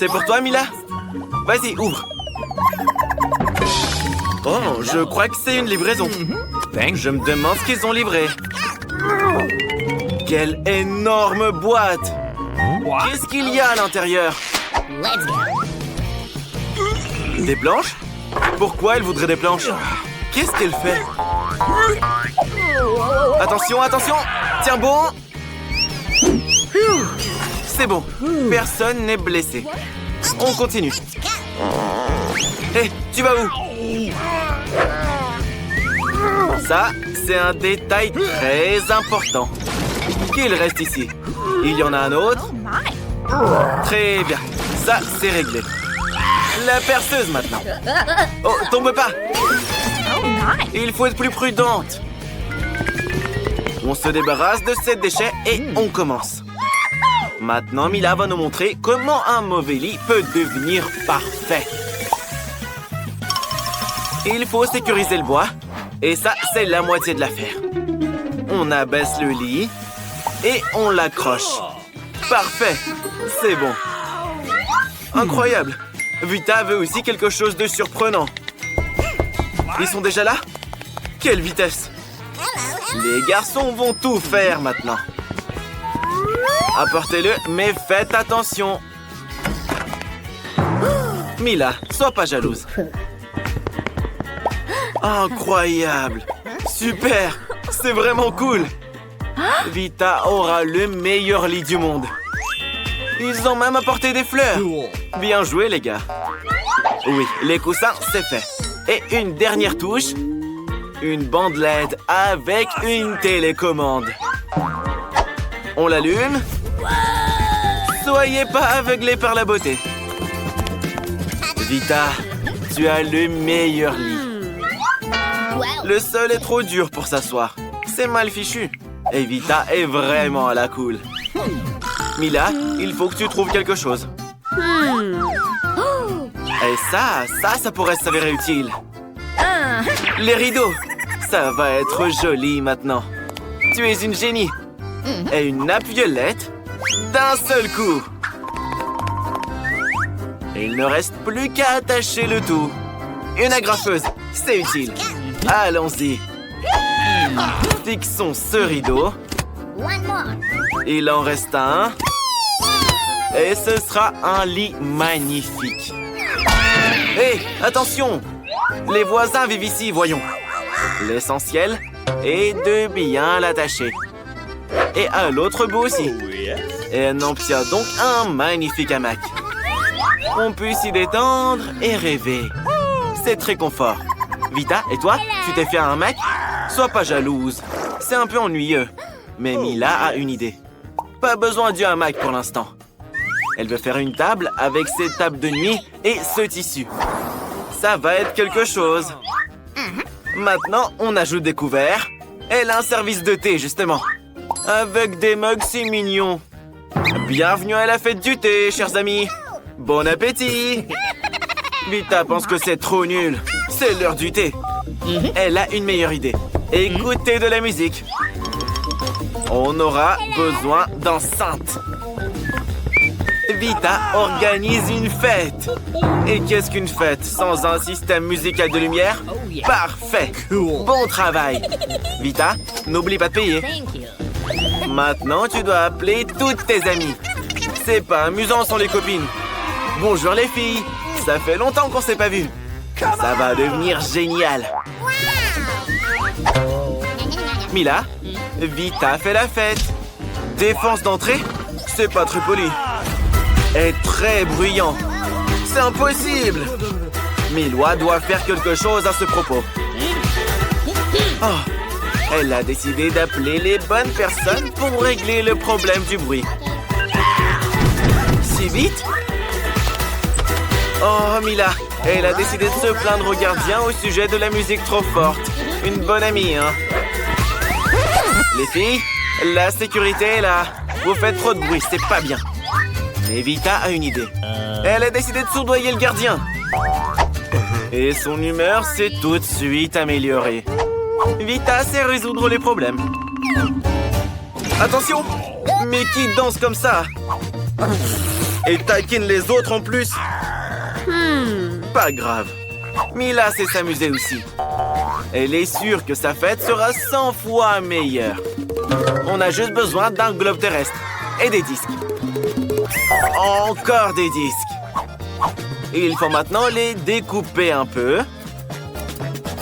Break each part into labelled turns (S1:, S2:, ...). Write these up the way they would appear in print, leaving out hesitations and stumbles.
S1: C'est pour toi, Mila? Vas-y, ouvre. Oh, je crois que c'est une livraison. Je me demande ce qu'ils ont livré. Quelle énorme boîte! Qu'est-ce qu'il y a à l'intérieur? Des planches? Pourquoi elle voudrait des planches? Qu'est-ce qu'elle fait? Attention, attention! Tiens bon! C'est bon, personne n'est blessé. On continue. Hé, tu vas où? Ça, c'est un détail très important. Qu'il reste ici. Il y en a un autre. Très bien. Ça, c'est réglé. La perceuse maintenant. Oh, tombe pas. Il faut être plus prudente. On se débarrasse de ces déchets et on commence. Maintenant, Mila va nous montrer comment un mauvais lit peut devenir parfait. Il faut sécuriser le bois. Et ça, c'est la moitié de l'affaire. On abaisse le lit et on l'accroche. Parfait. C'est bon. Incroyable. Vita veut aussi quelque chose de surprenant. Ils sont déjà là? Quelle vitesse! Les garçons vont tout faire maintenant. Apportez-le, mais faites attention. Mila, sois pas jalouse. Incroyable! Super! C'est vraiment cool! Vita aura le meilleur lit du monde. Ils ont même apporté des fleurs. Bien joué, les gars. Oui, les coussins, c'est fait. Et une dernière touche. Une bande LED avec une télécommande. On l'allume. Soyez pas aveuglés par la beauté. Vita, tu as le meilleur lit. Le sol est trop dur pour s'asseoir. C'est mal fichu. Et Vita est vraiment à la cool. Mila, il faut que tu trouves quelque chose. Et ça pourrait s'avérer utile. Les rideaux. Ça va être joli maintenant. Tu es une génie. Et une nappe violette d'un seul coup. Il ne reste plus qu'à attacher le tout. Une agrafeuse, c'est utile. Allons-y. Fixons ce rideau. Il en reste un. Et ce sera un lit magnifique. Hé, attention! Les voisins vivent ici, voyons. L'essentiel est de bien l'attacher. Et à l'autre bout aussi. Et elle obtient donc un magnifique hamac. On peut s'y détendre et rêver. C'est très confort. Vita, et toi, tu t'es fait un hamac? Sois pas jalouse. C'est un peu ennuyeux. Mais Mila a une idée. Pas besoin du hamac pour l'instant. Elle veut faire une table avec ses tables de nuit et ce tissu. Ça va être quelque chose. Maintenant, on ajoute des couverts. Elle a un service de thé, justement. Avec des mugs si mignons. Bienvenue à la fête du thé, chers amis. Bon appétit. Vita pense que c'est trop nul. C'est l'heure du thé. Elle a une meilleure idée. Écoutez de la musique. On aura besoin d'enceintes. Vita organise une fête. Et qu'est-ce qu'une fête sans un système musical de lumière? Parfait. Bon travail. Vita, n'oublie pas de payer. Maintenant, tu dois appeler toutes tes amies. C'est pas amusant sans les copines. Bonjour les filles. Ça fait longtemps qu'on s'est pas vus. Ça va devenir génial. Mila, Vita fait la fête. Défense d'entrée? C'est pas très poli. Est très bruyant. C'est impossible. Mila doit faire quelque chose à ce propos. Oh, elle a décidé d'appeler les bonnes personnes pour régler le problème du bruit. Si vite? Oh, Mila, elle a décidé de se plaindre au gardien au sujet de la musique trop forte. Une bonne amie, hein? Les filles, la sécurité est là. Vous faites trop de bruit, c'est pas bien. Mais Vita a une idée. Elle a décidé de soudoyer le gardien. Et son humeur s'est tout de suite améliorée. Vita sait résoudre les problèmes. Attention! Mais qui danse comme ça? Et taquine les autres en plus. Pas grave. Mila sait s'amuser aussi. Elle est sûre que sa fête sera 100 fois meilleure. On a juste besoin d'un globe terrestre et des disques. Encore des disques. Il faut maintenant les découper un peu.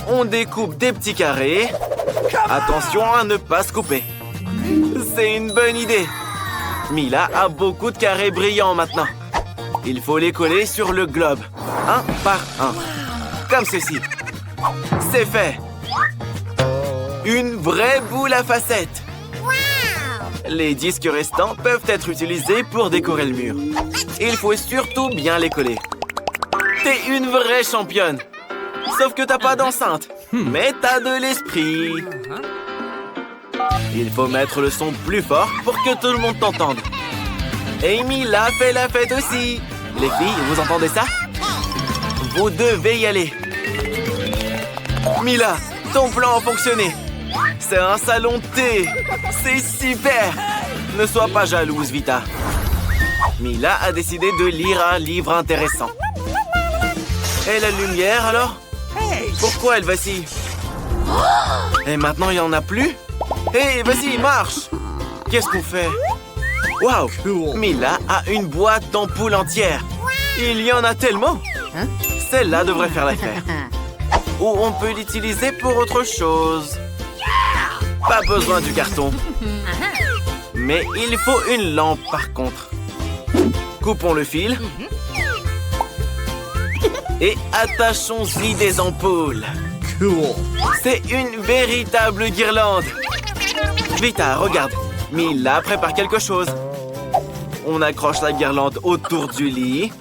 S1: On découpe des petits carrés. Attention à ne pas se couper. C'est une bonne idée. Mila a beaucoup de carrés brillants maintenant. Il faut les coller sur le globe, un par un. Comme ceci. C'est fait. Une vraie boule à facettes. Les disques restants peuvent être utilisés pour décorer le mur. Il faut surtout bien les coller. T'es une vraie championne. Sauf que t'as pas d'enceinte. Mais t'as de l'esprit. Il faut mettre le son plus fort pour que tout le monde t'entende. Et Mila fait la fête aussi. Les filles, vous entendez ça? Vous devez y aller. Mila, ton plan a fonctionné. C'est un salon de thé. C'est super. Ne sois pas jalouse, Vita. Mila a décidé de lire un livre intéressant. Et la lumière, alors? Pourquoi elle vacille? Et maintenant, il n'y en a plus? Hé, vas-y, marche! Qu'est-ce qu'on fait? Waouh! Mila a une boîte d'ampoules entière. Il y en a tellement! Celle-là devrait faire l'affaire. Ou on peut l'utiliser pour autre chose. Pas besoin du carton. Mais il faut une lampe par contre. Coupons le fil. Et attachons-y des ampoules. C'est une véritable guirlande. Vita, regarde. Mila prépare quelque chose. On accroche la guirlande autour du lit.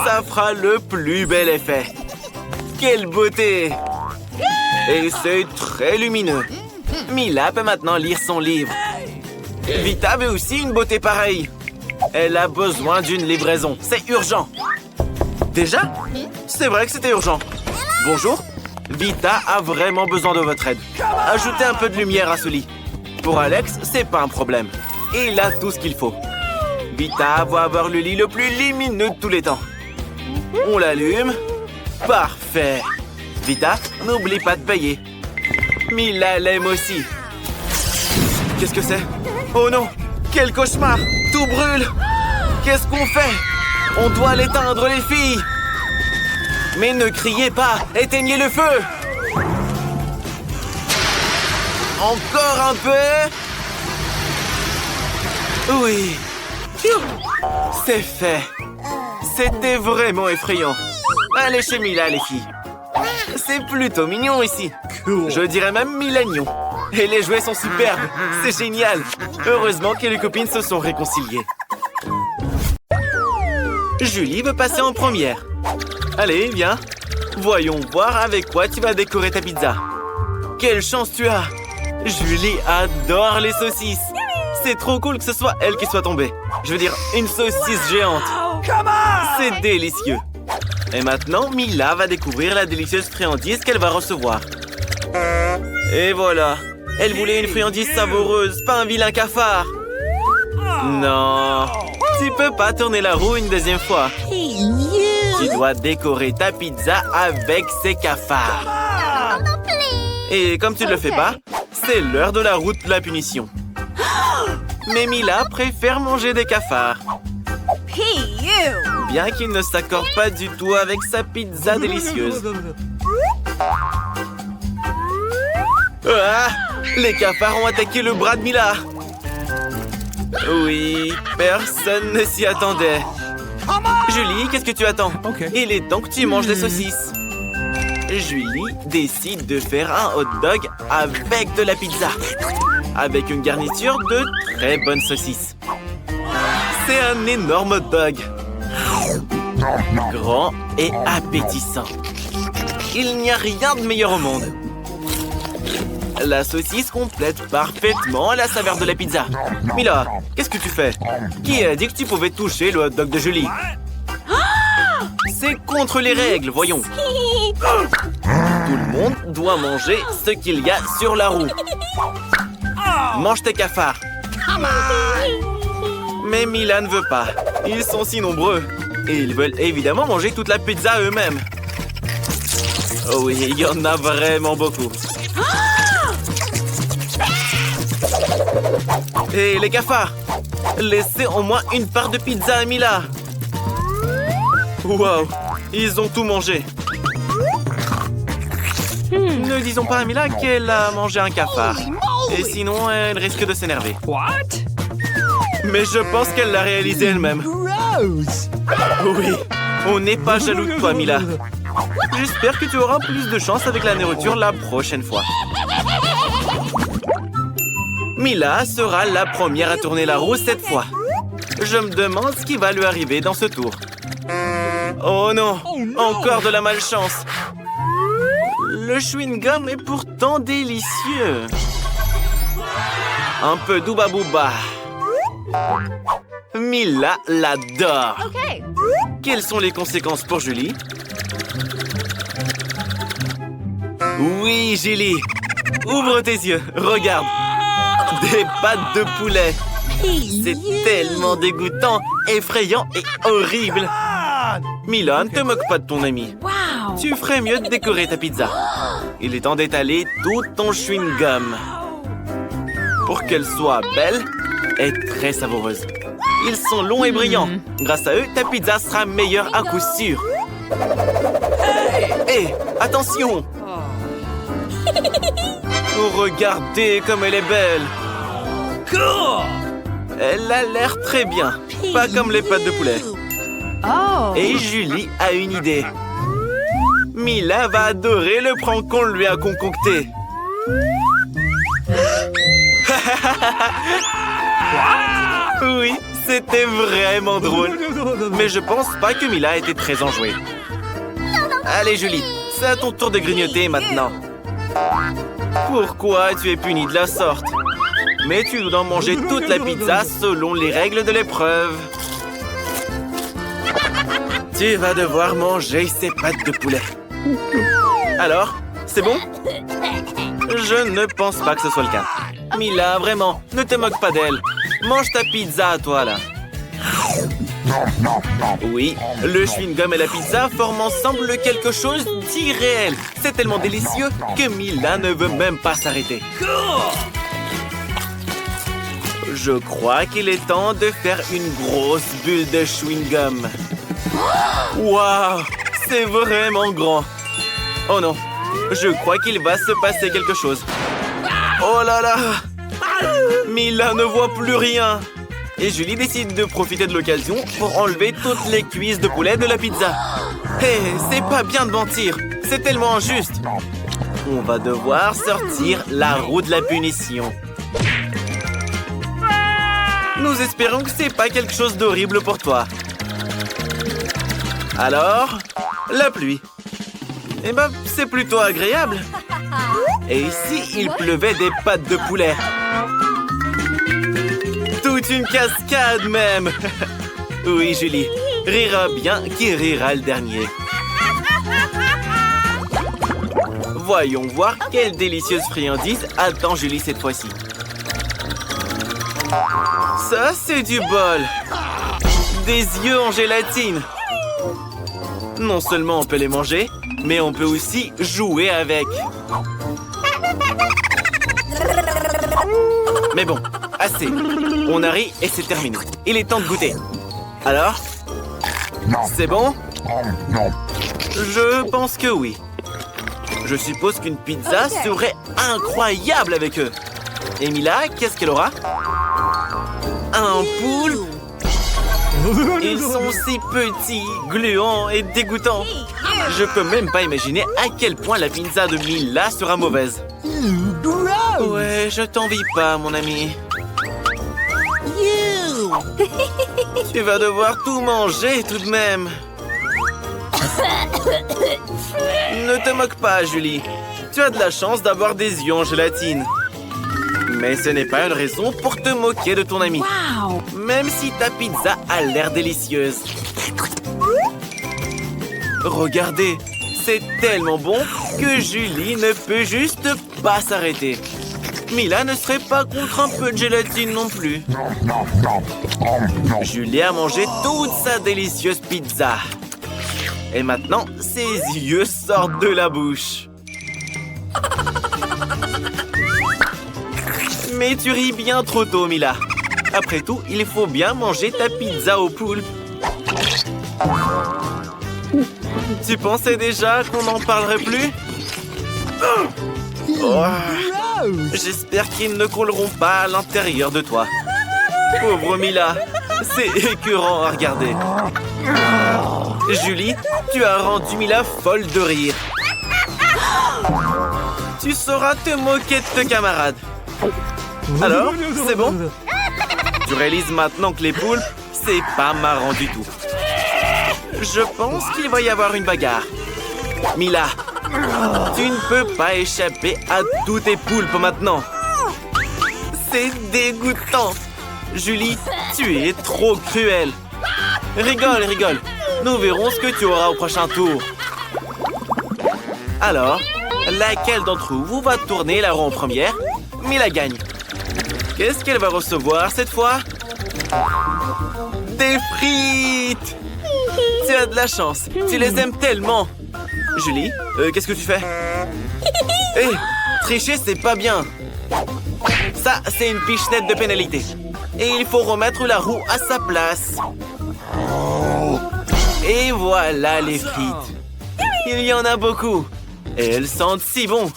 S1: Ça fera le plus bel effet. Quelle beauté! Et c'est très lumineux. Mila peut maintenant lire son livre. Vita veut aussi une beauté pareille. Elle a besoin d'une livraison. C'est urgent. Déjà? C'est vrai que c'était urgent. Bonjour. Vita a vraiment besoin de votre aide. Ajoutez un peu de lumière à ce lit. Pour Alex, c'est pas un problème. Il a tout ce qu'il faut. Vita va avoir le lit le plus lumineux de tous les temps. On l'allume. Parfait. Vita, n'oublie pas de payer. Mila l'aime aussi. Qu'est-ce que c'est? Oh non! Quel cauchemar! Tout brûle! Qu'est-ce qu'on fait? On doit l'éteindre, les filles! Mais ne criez pas! Éteignez le feu! Encore un peu! Oui! C'est fait! C'était vraiment effrayant! Allez chez Mila, les filles! C'est plutôt mignon ici! Je dirais même milagnon! Et les jouets sont superbes! C'est génial! Heureusement que les copines se sont réconciliées. Julie veut passer en première. Allez, viens. Voyons voir avec quoi tu vas décorer ta pizza. Quelle chance tu as! Julie adore les saucisses. C'est trop cool que ce soit elle qui soit tombée. Je veux dire, une saucisse géante. C'est délicieux. Et maintenant, Mila va découvrir la délicieuse friandise qu'elle va recevoir. Et voilà. Elle voulait une friandise savoureuse, pas un vilain cafard. Non. Tu peux pas tourner la roue une deuxième fois. Tu dois décorer ta pizza avec ces cafards. Et comme tu ne le fais pas, c'est l'heure de la route de la punition. Mais Mila préfère manger des cafards. Bien qu'il ne s'accorde pas du tout avec sa pizza délicieuse. Ah! Les cafards ont attaqué le bras de Mila. Oui, personne ne s'y attendait. Julie, qu'est-ce que tu attends? Il est temps que tu manges des saucisses. Julie décide de faire un hot dog avec de la pizza. Avec une garniture de très bonnes saucisses. C'est un énorme hot dog. Grand et appétissant. Il n'y a rien de meilleur au monde. La saucisse complète parfaitement la saveur de la pizza. Mila, qu'est-ce que tu fais? Qui a dit que tu pouvais toucher le hot dog de Julie? C'est contre les règles, voyons. Tout le monde doit manger ce qu'il y a sur la roue. Mange tes cafards. Mais Mila ne veut pas. Ils sont si nombreux. Et ils veulent évidemment manger toute la pizza eux-mêmes. Oh oui, il y en a vraiment beaucoup. Hé, les cafards! Laissez au moins une part de pizza à Mila. Wow, ils ont tout mangé. Ne disons pas à Mila qu'elle a mangé un cafard. Et sinon, elle risque de s'énerver. Mais je pense qu'elle l'a réalisé elle-même. Oui, on n'est pas jaloux de toi, Mila. J'espère que tu auras plus de chance avec la nourriture la prochaine fois. Mila sera la première à tourner la roue cette fois. Je me demande ce qui va lui arriver dans ce tour. Oh non, encore de la malchance. Le chewing-gum est pourtant délicieux. Un peu d'ouba booba. Mila l'adore. Quelles sont les conséquences pour Julie? Oui, Julie. Ouvre tes yeux, regarde. Des pâtes de poulet. C'est tellement dégoûtant, effrayant et horrible. Mila, ne te moque pas de ton ami. Tu ferais mieux de décorer ta pizza. Il est temps d'étaler tout ton chewing-gum. Pour qu'elle soit belle et très savoureuse. Ils sont longs et brillants. Grâce à eux, ta pizza sera meilleure à coup sûr. Hé, attention! Oh, regardez comme elle est belle. Elle a l'air très bien. Pas comme les pâtes de poulet. Et Julie a une idée. Mila va adorer le prank qu'on lui a concocté. Oui, c'était vraiment drôle. Mais je pense pas que Mila était très enjouée. Allez, Julie, c'est à ton tour de grignoter maintenant. Pourquoi tu es punie de la sorte? Mais tu dois manger toute la pizza selon les règles de l'épreuve. Tu vas devoir manger ces pâtes de poulet. Alors, c'est bon? Je ne pense pas que ce soit le cas. Mila, vraiment, ne te moque pas d'elle. Mange ta pizza à toi, là. Oui, le chewing-gum et la pizza forment ensemble quelque chose d'irréel. C'est tellement délicieux que Mila ne veut même pas s'arrêter. Je crois qu'il est temps de faire une grosse bulle de chewing-gum. Waouh, c'est vraiment grand. Oh non, je crois qu'il va se passer quelque chose. Oh là là! Mila ne voit plus rien. Et Julie décide de profiter de l'occasion pour enlever toutes les cuisses de poulet de la pizza. Hé, c'est pas bien de mentir. C'est tellement injuste. On va devoir sortir la roue de la punition. Nous espérons que c'est pas quelque chose d'horrible pour toi. Alors, la pluie. Eh ben, c'est plutôt agréable. Et ici, il pleuvait des pâtes de poulet. Toute une cascade même. Oui, Julie. Rira bien qui rira le dernier. Voyons voir quelle délicieuse friandise attend Julie cette fois-ci. Ça, c'est du bol. Des yeux en gélatine. Non seulement on peut les manger, mais on peut aussi jouer avec. Mais bon, assez. On a ri et c'est terminé. Il est temps de goûter. Alors? C'est bon? Je pense que oui. Je suppose qu'une pizza serait incroyable avec eux. Et Mila, qu'est-ce qu'elle aura? Un poulpe? Ils sont si petits, gluants et dégoûtants. Je peux même pas imaginer à quel point la pizza de Mila sera mauvaise. Ouais, je t'envie pas, mon ami. Tu vas devoir tout manger tout de même. Ne te moque pas, Julie. Tu as de la chance d'avoir des yeux en gélatine. Mais ce n'est pas une raison pour te moquer de ton ami. Même si ta pizza a l'air délicieuse. Regardez, c'est tellement bon que Julie ne peut juste pas s'arrêter. Mila ne serait pas contre un peu de gélatine non plus. Julie a mangé toute sa délicieuse pizza. Et maintenant, ses yeux sortent de la bouche. Mais tu ris bien trop tôt, Mila. Après tout, il faut bien manger ta pizza au poulpe. Tu pensais déjà qu'on n'en parlerait plus? Oh. J'espère qu'ils ne couleront pas à l'intérieur de toi. Pauvre Mila, c'est écœurant à regarder. Julie, tu as rendu Mila folle de rire. Tu sauras te moquer de tes camarades. Alors, c'est bon? Tu réalises maintenant que les poulpes, c'est pas marrant du tout. Je pense qu'il va y avoir une bagarre. Mila, tu ne peux pas échapper à tous tes poulpes maintenant. C'est dégoûtant. Julie, tu es trop cruelle. Rigole, rigole. Nous verrons ce que tu auras au prochain tour. Alors, laquelle d'entre vous va tourner la roue en première? Mila gagne. Qu'est-ce qu'elle va recevoir cette fois? Des frites! Tu as de la chance. Tu les aimes tellement. Julie, qu'est-ce que tu fais? Hé, tricher, c'est pas bien. Ça, c'est une pichenette de pénalité. Et il faut remettre la roue à sa place. Et voilà les frites. Il y en a beaucoup. Et elles sentent si bon.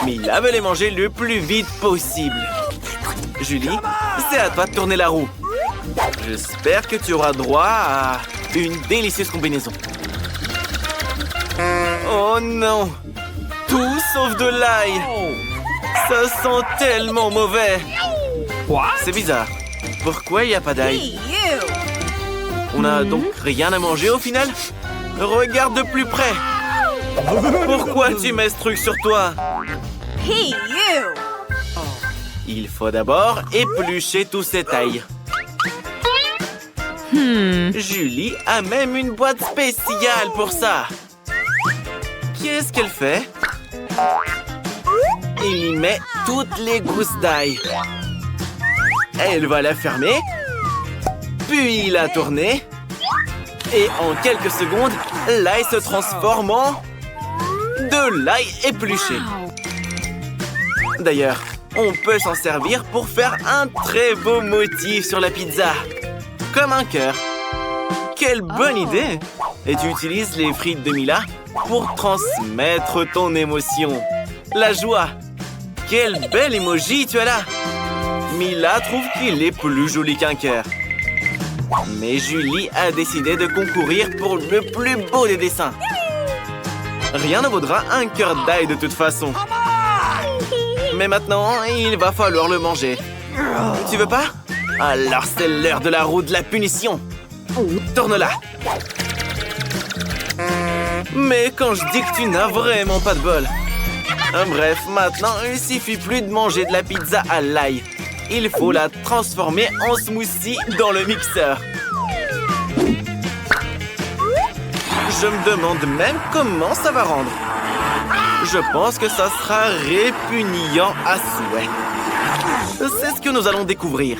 S1: Mila veut les manger le plus vite possible. Julie, c'est à toi de tourner la roue. J'espère que tu auras droit à une délicieuse combinaison. Oh non! Tout sauf de l'ail! Ça sent tellement mauvais! C'est bizarre. Pourquoi il n'y a pas d'ail? On n'a donc rien à manger au final? Regarde de plus près! Pourquoi tu mets ce truc sur toi? Il faut d'abord éplucher tout cet ail. Julie a même une boîte spéciale pour ça. Qu'est-ce qu'elle fait? Elle y met toutes les gousses d'ail. Elle va la fermer, puis la tourner. Et en quelques secondes, l'ail se transforme en de l'ail épluché. D'ailleurs, on peut s'en servir pour faire un très beau motif sur la pizza. Comme un cœur. Quelle bonne idée! Et tu utilises les frites de Mila pour transmettre ton émotion. La joie. Quel bel emoji tu as là! Mila trouve qu'il est plus joli qu'un cœur. Mais Julie a décidé de concourir pour le plus beau des dessins. Rien ne vaudra un cœur d'ail de toute façon. Mais maintenant, il va falloir le manger. Tu veux pas? Alors c'est l'heure de la roue de la punition. Tourne-la. Mais quand je dis que tu n'as vraiment pas de bol. Bref, maintenant, il suffit plus de manger de la pizza à l'ail. Il faut la transformer en smoothie dans le mixeur. Je me demande même comment ça va rendre. Je pense que ça sera répugnant à souhait. C'est ce que nous allons découvrir.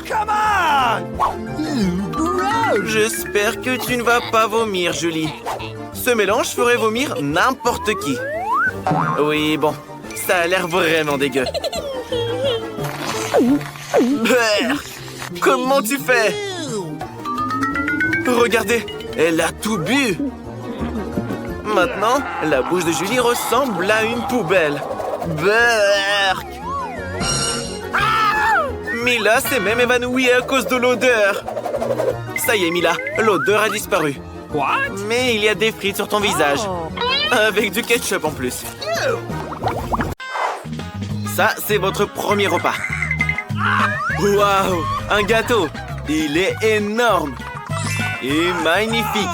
S1: J'espère que tu ne vas pas vomir, Julie. Ce mélange ferait vomir n'importe qui. Oui, bon, ça a l'air vraiment dégueu. Comment tu fais? Regardez, elle a tout bu. Maintenant, la bouche de Julie ressemble à une poubelle. Berk! Mila s'est même évanouie à cause de l'odeur. Ça y est, Mila, l'odeur a disparu. Mais il y a des frites sur ton visage. Avec du ketchup en plus. Ça, c'est votre premier repas. Waouh! Un gâteau! Il est énorme! Et magnifique!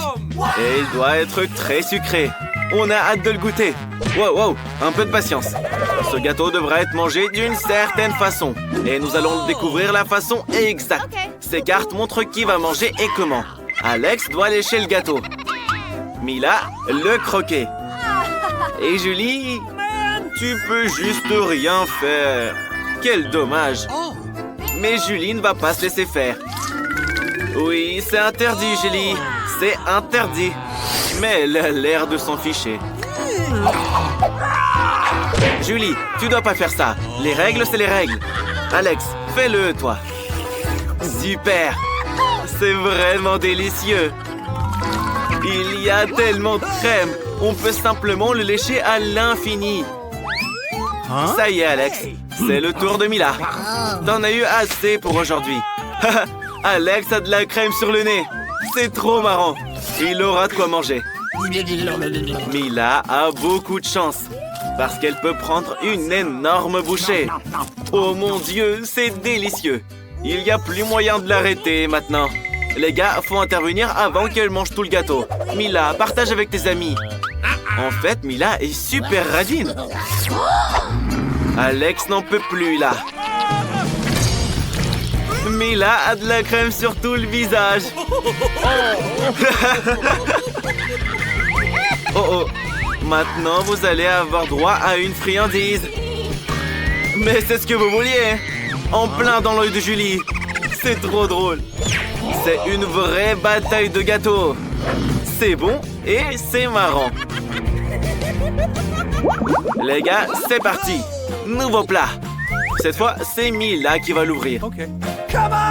S1: Et il doit être très sucré. On a hâte de le goûter. Wow, wow! Un peu de patience. Ce gâteau devra être mangé d'une certaine façon. Et nous allons découvrir la façon exacte. Ces cartes montrent qui va manger et comment. Alex doit lécher le gâteau. Mila, le croquer. Et Julie, tu peux juste rien faire. Quel dommage. Mais Julie ne va pas se laisser faire. Oui, c'est interdit, Julie. C'est interdit. Mais elle a l'air de s'en ficher. Julie, tu dois pas faire ça. Les règles, c'est les règles. Alex, fais-le, toi. Super. C'est vraiment délicieux. Il y a tellement de crème. On peut simplement le lécher à l'infini. Ça y est, Alex. C'est le tour de Mila. T'en as eu assez pour aujourd'hui. Alex a de la crème sur le nez. C'est trop marrant. Il aura de quoi manger. Mila a beaucoup de chance. Parce qu'elle peut prendre une énorme bouchée. Oh mon Dieu, c'est délicieux. Il n'y a plus moyen de l'arrêter maintenant. Les gars, faut intervenir avant qu'elle mange tout le gâteau. Mila, partage avec tes amis. En fait, Mila est super radine. Alex n'en peut plus, là. Mila a de la crème sur tout le visage. Oh oh. Maintenant, vous allez avoir droit à une friandise. Mais c'est ce que vous vouliez. En plein dans l'œil de Julie. C'est trop drôle. C'est une vraie bataille de gâteaux. C'est bon et c'est marrant. Les gars, c'est parti. Nouveau plat. Cette fois, c'est Mila qui va l'ouvrir.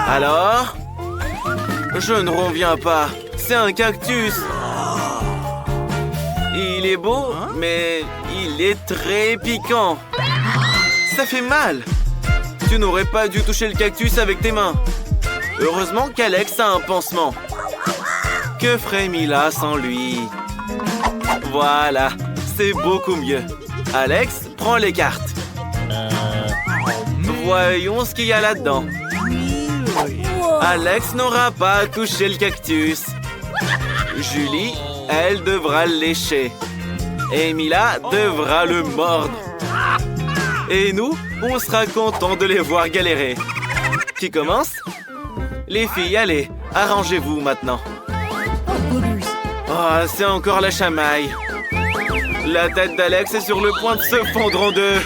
S1: Alors? Je ne reviens pas. C'est un cactus. Il est beau, mais il est très piquant. Ça fait mal. Tu n'aurais pas dû toucher le cactus avec tes mains. Heureusement qu'Alex a un pansement. Que ferait Mila sans lui? Voilà, c'est beaucoup mieux. Alex, prends les cartes. Voyons ce qu'il y a là-dedans. Alex n'aura pas touché le cactus. Julie, elle devra le lécher. Et Mila devra le mordre. Et nous, on sera contents de les voir galérer. Qui commence? Les filles, allez, arrangez-vous maintenant. Oh, c'est encore la chamaille. La tête d'Alex est sur le point de se fondre en deux.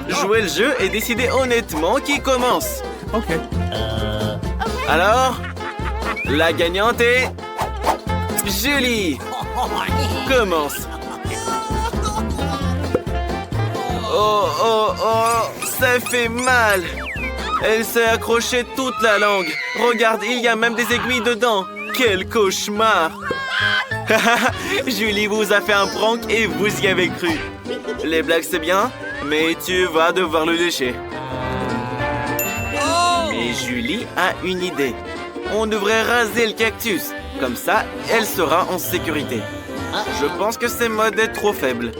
S1: Jouez le jeu et décidez honnêtement qui commence. Alors, la gagnante est... Julie. Commence. Oh, oh, oh, ça fait mal. Elle s'est accrochée toute la langue. Regarde, il y a même des aiguilles dedans. Quel cauchemar. Julie vous a fait un prank et vous y avez cru. Les blagues, c'est bien, mais tu vas devoir le lécher. Mais Julie a une idée. On devrait raser le cactus. Comme ça, elle sera en sécurité. Je pense que ce mode est trop faible.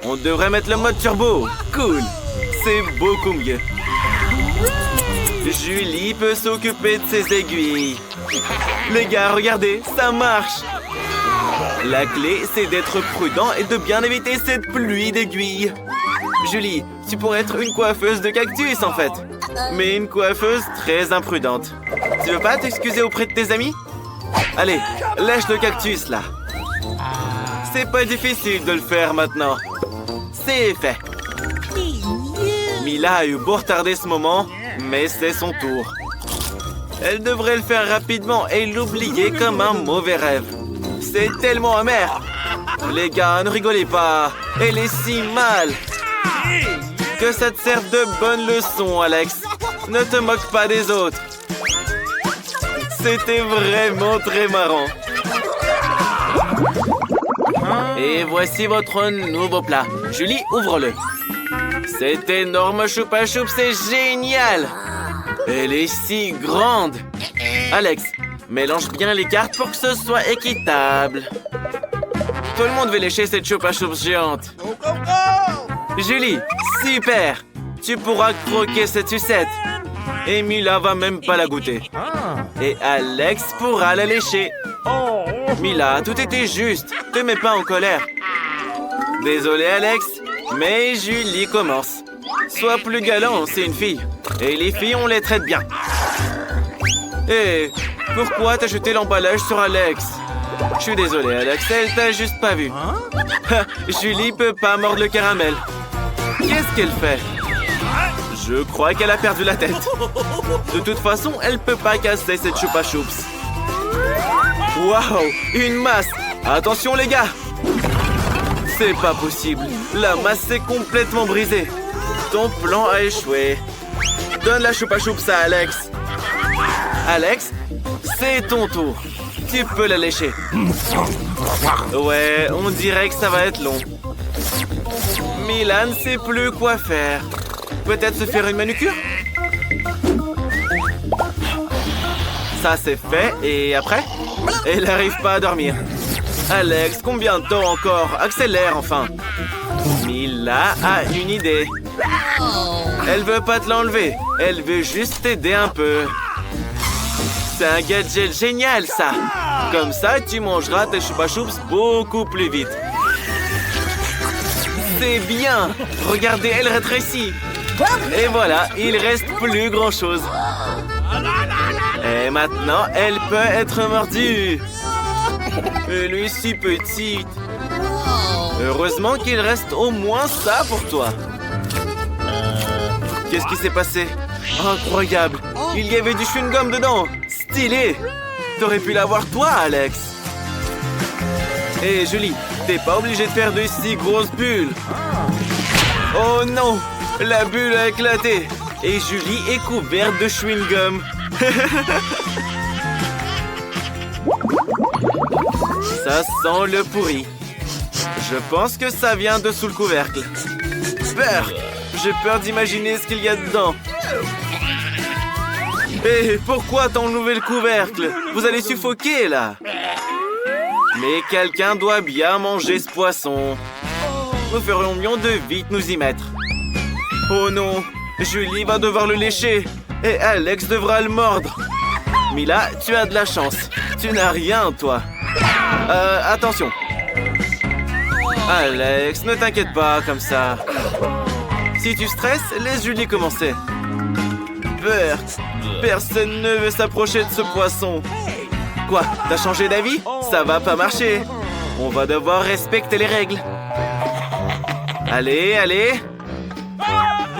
S1: On devrait mettre le mode turbo. Cool. C'est beaucoup mieux. Julie peut s'occuper de ses aiguilles. Les gars, regardez, ça marche. La clé, c'est d'être prudent et de bien éviter cette pluie d'aiguilles. Julie, tu pourrais être une coiffeuse de cactus, en fait. Mais une coiffeuse très imprudente. Tu veux pas t'excuser auprès de tes amis? Allez, lâche le cactus, là. C'est pas difficile de le faire maintenant. C'est fait. Mila a eu beau retarder ce moment, mais c'est son tour. Elle devrait le faire rapidement et l'oublier comme un mauvais rêve. C'est tellement amer. Les gars, ne rigolez pas. Elle est si mal. Que ça te serve de bonne leçon, Alex. Ne te moque pas des autres. C'était vraiment très marrant. Et voici votre nouveau plat. Julie, ouvre-le. Cet énorme choupa choup, c'est génial. Elle est si grande. Alex, mélange bien les cartes pour que ce soit équitable. Tout le monde veut lécher cette choupa choup géante. Julie, super. Tu pourras croquer cette sucette. Et Mila va même pas la goûter. Et Alex pourra la lécher. Mila, tout était juste. Te mets pas en colère. Désolé, Alex, mais Julie commence. Sois plus galant, c'est une fille. Et les filles, on les traite bien. Hé, pourquoi t'as jeté l'emballage sur Alex? Je suis désolé, Alex, elle t'a juste pas vu. Julie peut pas mordre le caramel. Qu'est-ce qu'elle fait? Je crois qu'elle a perdu la tête. De toute façon, elle peut pas casser cette Chupa Chups. Waouh, une masse. Attention les gars. C'est pas possible. La masse est complètement brisée. Ton plan a échoué. Donne la Chupa Chups à Alex. Alex, c'est ton tour. Tu peux la lécher. Ouais, on dirait que ça va être long. Milan ne sait plus quoi faire. Peut-être se faire une manucure? Ça c'est fait, et après? Elle n'arrive pas à dormir. Alex, combien de temps encore? Accélère enfin. Mila a une idée. Elle veut pas te l'enlever. Elle veut juste t'aider un peu. C'est un gadget génial, ça. Comme ça, tu mangeras tes Chupa Chups beaucoup plus vite. C'est bien. Regardez, elle rétrécit. Et voilà, il reste plus grand-chose. Et maintenant, elle peut être mordue. Elle est si petite. Heureusement qu'il reste au moins ça pour toi. Qu'est-ce qui s'est passé? Incroyable. Il y avait du chewing-gum dedans. Stylé. T'aurais pu l'avoir toi, Alex. Hé, Julie, t'es pas obligé de faire de si grosses bulles. Oh non, la bulle a éclaté. Et Julie est couverte de chewing-gum. Ça sent le pourri. Je pense que ça vient de sous le couvercle. Peur. J'ai peur d'imaginer ce qu'il y a dedans. Hé, pourquoi t'as enlevé le couvercle? Vous allez suffoquer, là. Mais quelqu'un doit bien manger ce poisson. Nous ferions mieux de vite nous y mettre. Oh non, Julie va devoir le lécher. Et Alex devra le mordre. Mila, tu as de la chance. Tu n'as rien, toi. Attention. Alex, ne t'inquiète pas comme ça. Si tu stresses, laisse Julie commencer. Bert, personne ne veut s'approcher de ce poisson. Quoi, t'as changé d'avis? Ça va pas marcher. On va devoir respecter les règles. Allez, allez.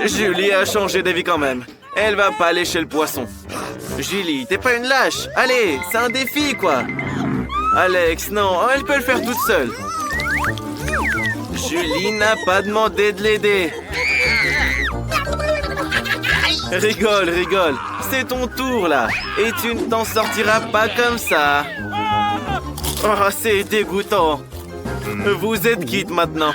S1: Julie a changé d'avis quand même. Elle va pas lécher le poisson. Julie, t'es pas une lâche. Allez, c'est un défi, quoi. Alex, non, elle peut le faire toute seule. Julie n'a pas demandé de l'aider. Rigole, rigole. C'est ton tour, là. Et tu ne t'en sortiras pas comme ça. Oh, c'est dégoûtant. Vous êtes quitte maintenant.